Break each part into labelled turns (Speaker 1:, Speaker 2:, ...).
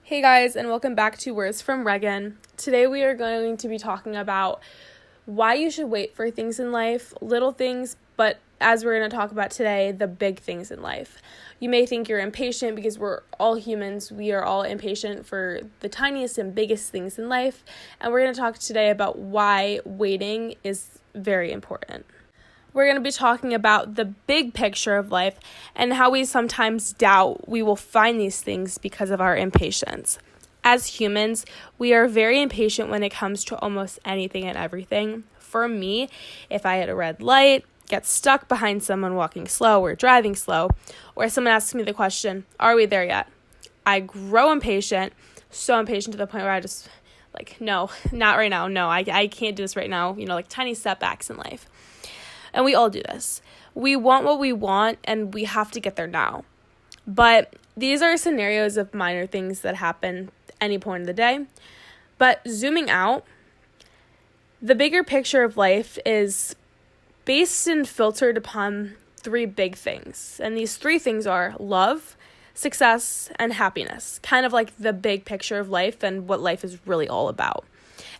Speaker 1: Hey guys, and welcome back to Words from Reagan. Today we are going to be talking about why you should wait for things in life, little things, but as we're going to talk about today, the big things in life. You may think you're impatient because we're all humans. We are all impatient for the tiniest and biggest things in life, and we're going to talk today about why waiting is very important. We're going to be talking about the big picture of life and how we sometimes doubt we will find these things because of our impatience. As humans, we are very impatient when it comes to almost anything and everything. For me, if I hit a red light, get stuck behind someone walking slow or driving slow, or someone asks me the question, are we there yet? I grow impatient, so impatient to the point where I just no, not right now. No, I can't do this right now. Tiny setbacks in life. And we all do this. We want what we want, and we have to get there now. But these are scenarios of minor things that happen any point of the day. But zooming out, the bigger picture of life is based and filtered upon three big things. And these three things are love, success, and happiness. Kind of like the big picture of life and what life is really all about.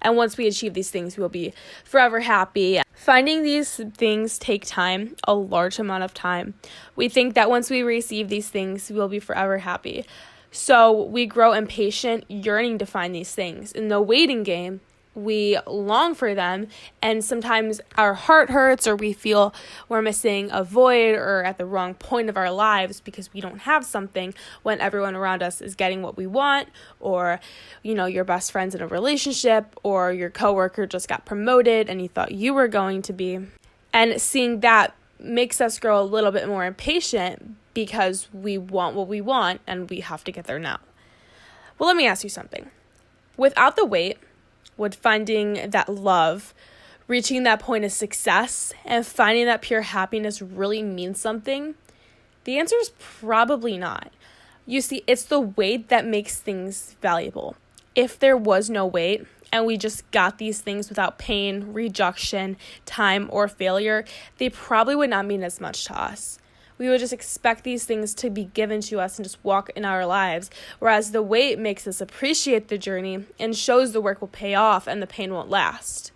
Speaker 1: And once we achieve these things, we'll be forever happy. Finding these things take time, a large amount of time. We think that once we receive these things, we'll be forever happy. So we grow impatient, yearning to find these things. In the waiting game, we long for them, and sometimes our heart hurts or we feel we're missing a void or at the wrong point of our lives because we don't have something when everyone around us is getting what we want, or your best friend's in a relationship, or your coworker just got promoted and you thought you were going to be. And seeing that makes us grow a little bit more impatient because we want what we want and we have to get there now. Well, let me ask you something. Without the wait, would finding that love, reaching that point of success, and finding that pure happiness really mean something? The answer is probably not. You see, it's the wait that makes things valuable. If there was no wait, and we just got these things without pain, rejection, time, or failure, they probably would not mean as much to us. We would just expect these things to be given to us and just walk in our lives, whereas the wait makes us appreciate the journey and shows the work will pay off and the pain won't last.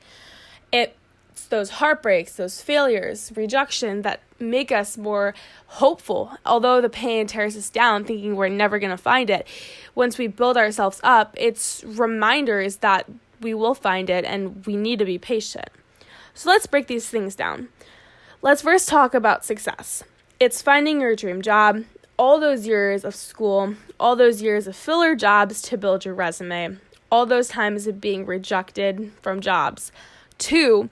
Speaker 1: It's those heartbreaks, those failures, rejection that make us more hopeful. Although the pain tears us down thinking we're never going to find it, once we build ourselves up, it's reminders that we will find it and we need to be patient. So let's break these things down. Let's first talk about success. It's finding your dream job, all those years of school, all those years of filler jobs to build your resume, all those times of being rejected from jobs. 2,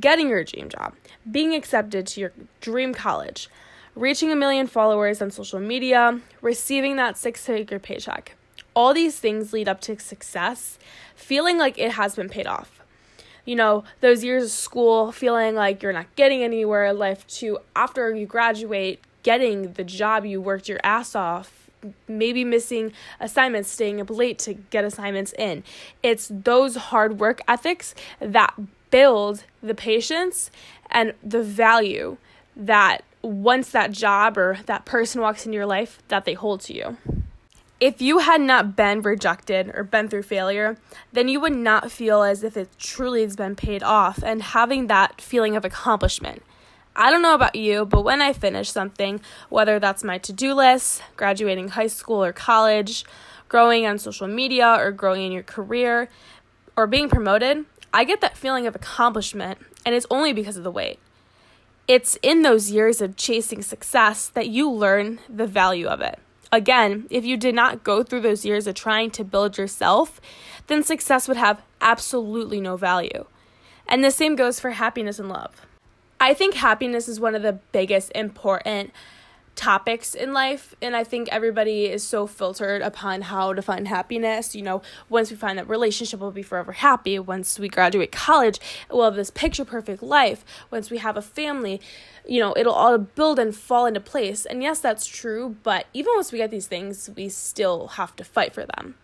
Speaker 1: getting your dream job, being accepted to your dream college, reaching 1 million followers on social media, receiving that 6-figure paycheck. All these things lead up to success, feeling like it has been paid off. Those years of school, feeling like you're not getting anywhere in life, to after you graduate, getting the job you worked your ass off, maybe missing assignments, staying up late to get assignments in. It's those hard work ethics that build the patience and the value that once that job or that person walks into your life, that they hold to you. If you had not been rejected or been through failure, then you would not feel as if it truly has been paid off and having that feeling of accomplishment. I don't know about you, but when I finish something, whether that's my to-do list, graduating high school or college, growing on social media or growing in your career, or being promoted, I get that feeling of accomplishment, and it's only because of the wait. It's in those years of chasing success that you learn the value of it. Again, if you did not go through those years of trying to build yourself, then success would have absolutely no value. And the same goes for happiness and love. I think happiness is one of the biggest important topics in life, and I think everybody is so filtered upon how to find happiness. Once we find that relationship, we'll be forever happy. Once we graduate college, we'll have this picture perfect life. Once we have a family, it'll all build and fall into place. And yes, that's true, but even once we get these things, we still have to fight for them.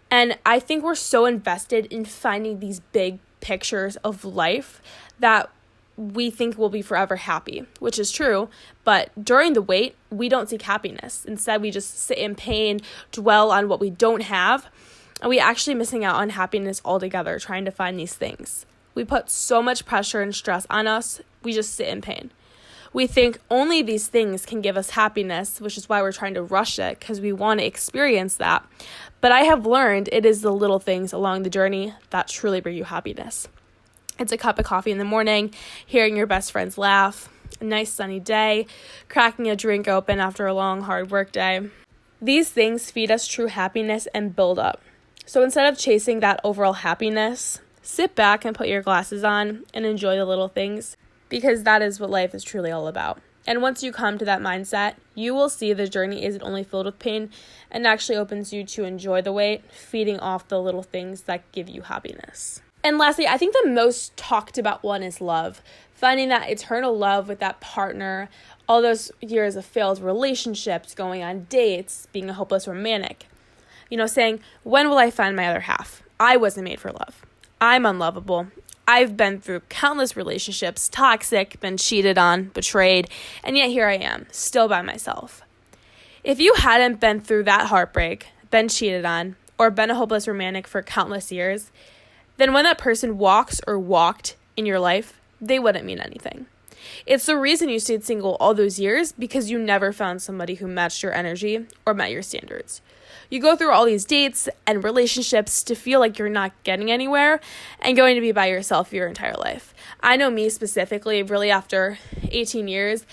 Speaker 1: And I think we're so invested in finding these big pictures of life that we think we'll be forever happy, which is true. But during the wait, we don't seek happiness. Instead, we just sit in pain, dwell on what we don't have, and we actually missing out on happiness altogether trying to find these things. We put so much pressure and stress on us, we just sit in pain. We think only these things can give us happiness, which is why we're trying to rush it, because we want to experience that. But I have learned it is the little things along the journey that truly bring you happiness. It's a cup of coffee in the morning, hearing your best friends laugh, a nice sunny day, cracking a drink open after a long, hard work day. These things feed us true happiness and build up. So instead of chasing that overall happiness, sit back and put your glasses on and enjoy the little things, because that is what life is truly all about. And once you come to that mindset, you will see the journey isn't only filled with pain and actually opens you to enjoy the wait, feeding off the little things that give you happiness. And lastly, I think the most talked about one is love. Finding that eternal love with that partner, all those years of failed relationships, going on dates, being a hopeless romantic. Saying, when will I find my other half? I wasn't made for love. I'm unlovable. I've been through countless relationships, toxic, been cheated on, betrayed, and yet here I am, still by myself. If you hadn't been through that heartbreak, been cheated on, or been a hopeless romantic for countless years, then when that person walks or walked in your life, they wouldn't mean anything. It's the reason you stayed single all those years, because you never found somebody who matched your energy or met your standards. You go through all these dates and relationships to feel like you're not getting anywhere and going to be by yourself your entire life. I know me specifically, really after 18 years,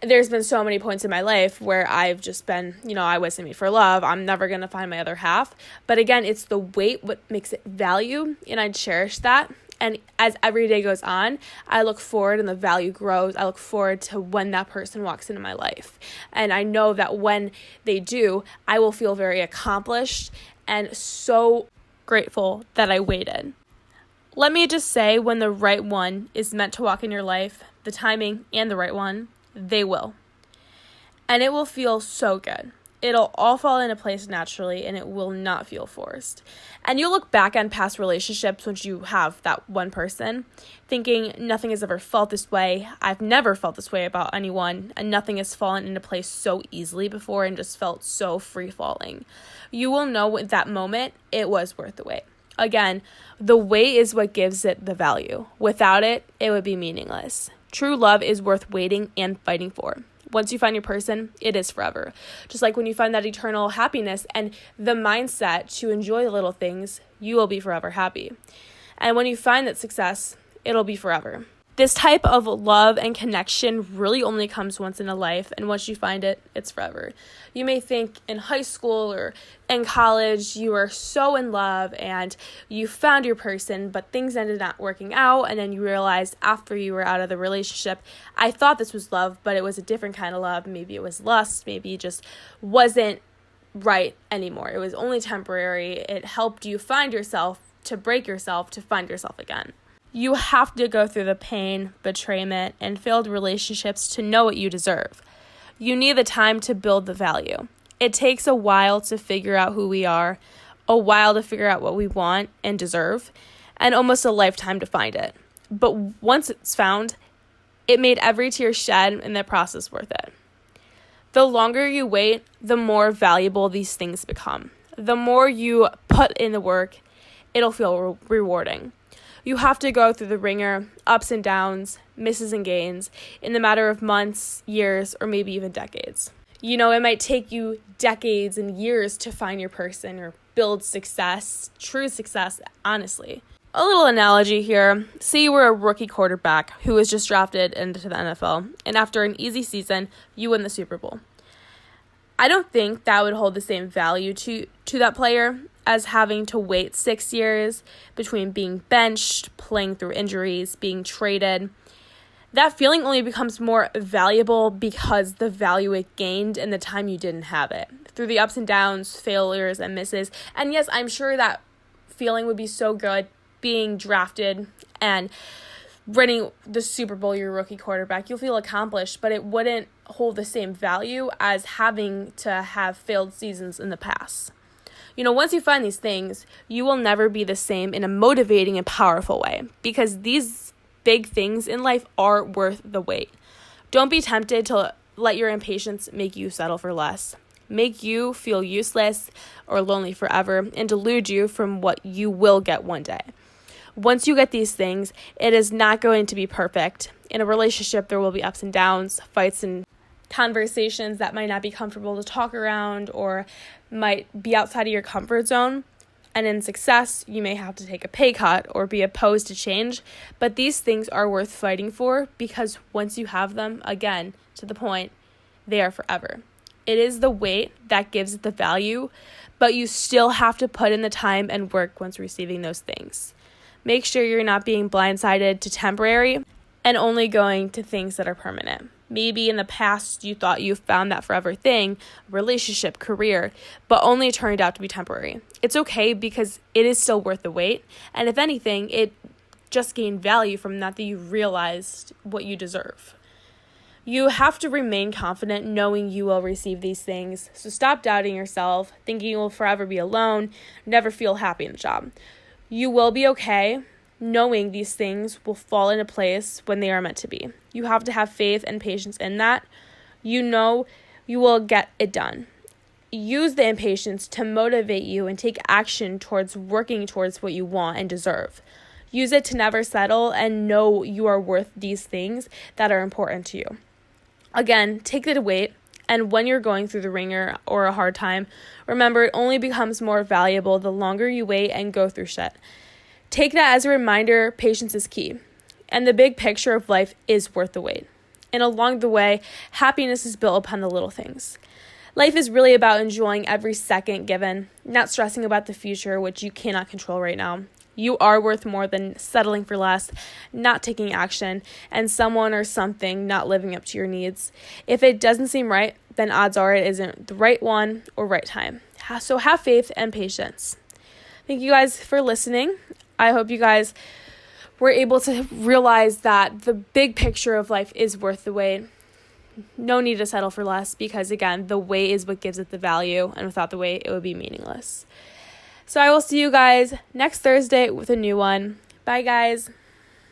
Speaker 1: there's been so many points in my life where I've just been, I wasn't made for love. I'm never going to find my other half. But again, it's the wait what makes it value, and I cherish that. And as every day goes on, I look forward and the value grows. I look forward to when that person walks into my life. And I know that when they do, I will feel very accomplished and so grateful that I waited. Let me just say, when the right one is meant to walk in your life, the timing and the right one, they will. And it will feel so good. It'll all fall into place naturally, and it will not feel forced. And you'll look back on past relationships once you have that one person, thinking nothing has ever felt this way. I've never felt this way about anyone, and nothing has fallen into place so easily before and just felt so free-falling. You will know at that moment it was worth the wait. Again, the wait is what gives it the value. Without it, it would be meaningless. True love is worth waiting and fighting for. Once you find your person, it is forever. Just like when you find that eternal happiness and the mindset to enjoy the little things, you will be forever happy. And when you find that success, it'll be forever. This type of love and connection really only comes once in a life, and once you find it, it's forever. You may think in high school or in college you were so in love and you found your person, but things ended not working out, and then you realized after you were out of the relationship, I thought this was love, but it was a different kind of love. Maybe it was lust, maybe it just wasn't right anymore. It was only temporary. It helped you find yourself, to break yourself, to find yourself again. You have to go through the pain, betrayment, and failed relationships to know what you deserve. You need the time to build the value. It takes a while to figure out who we are, a while to figure out what we want and deserve, and almost a lifetime to find it. But once it's found, it made every tear shed and the process worth it. The longer you wait, the more valuable these things become. The more you put in the work, it'll feel rewarding. You have to go through the ringer, ups and downs, misses and gains, in the matter of months, years, or maybe even decades. It might take you decades and years to find your person or build success, true success, honestly. A little analogy here. Say you were a rookie quarterback who was just drafted into the NFL, and after an easy season, you win the Super Bowl. I don't think that would hold the same value to that player as having to wait 6 years between being benched, playing through injuries, being traded. That feeling only becomes more valuable because the value it gained in the time you didn't have it, through the ups and downs, failures and misses. And yes, I'm sure that feeling would be so good, being drafted and winning the Super Bowl, your rookie quarterback. You'll feel accomplished, but it wouldn't hold the same value as having to have failed seasons in the past. Once you find these things, you will never be the same in a motivating and powerful way, because these big things in life are worth the wait. Don't be tempted to let your impatience make you settle for less, make you feel useless or lonely forever, and delude you from what you will get one day. Once you get these things, it is not going to be perfect. In a relationship, there will be ups and downs, fights and conversations that might not be comfortable to talk around or might be outside of your comfort zone. And in success, you may have to take a pay cut or be opposed to change. But these things are worth fighting for because once you have them, again, to the point, they are forever. It is the wait that gives it the value, but you still have to put in the time and work once receiving those things. Make sure you're not being blindsided to temporary and only going to things that are permanent. Maybe in the past you thought you found that forever thing, relationship, career, but only turned out to be temporary. It's okay because it is still worth the wait. And if anything, it just gained value from that you realized what you deserve. You have to remain confident knowing you will receive these things. So stop doubting yourself, thinking you will forever be alone, never feel happy in the job. You will be okay, knowing these things will fall into place when they are meant to be. You have to have faith and patience in that. You know you will get it done. Use the impatience to motivate you and take action towards working towards what you want and deserve. Use it to never settle and know you are worth these things that are important to you. Again, take the wait. And when you're going through the ringer or a hard time, remember it only becomes more valuable the longer you wait and go through shit. Take that as a reminder, patience is key. And the big picture of life is worth the wait. And along the way, happiness is built upon the little things. Life is really about enjoying every second given, not stressing about the future, which you cannot control right now. You are worth more than settling for less, not taking action, and someone or something not living up to your needs. If it doesn't seem right, then odds are it isn't the right one or right time. So have faith and patience. Thank you guys for listening. I hope you guys were able to realize that the big picture of life is worth the wait. No need to settle for less because, again, the wait is what gives it the value, and without the wait, it would be meaningless. So I will see you guys next Thursday with a new one. Bye, guys.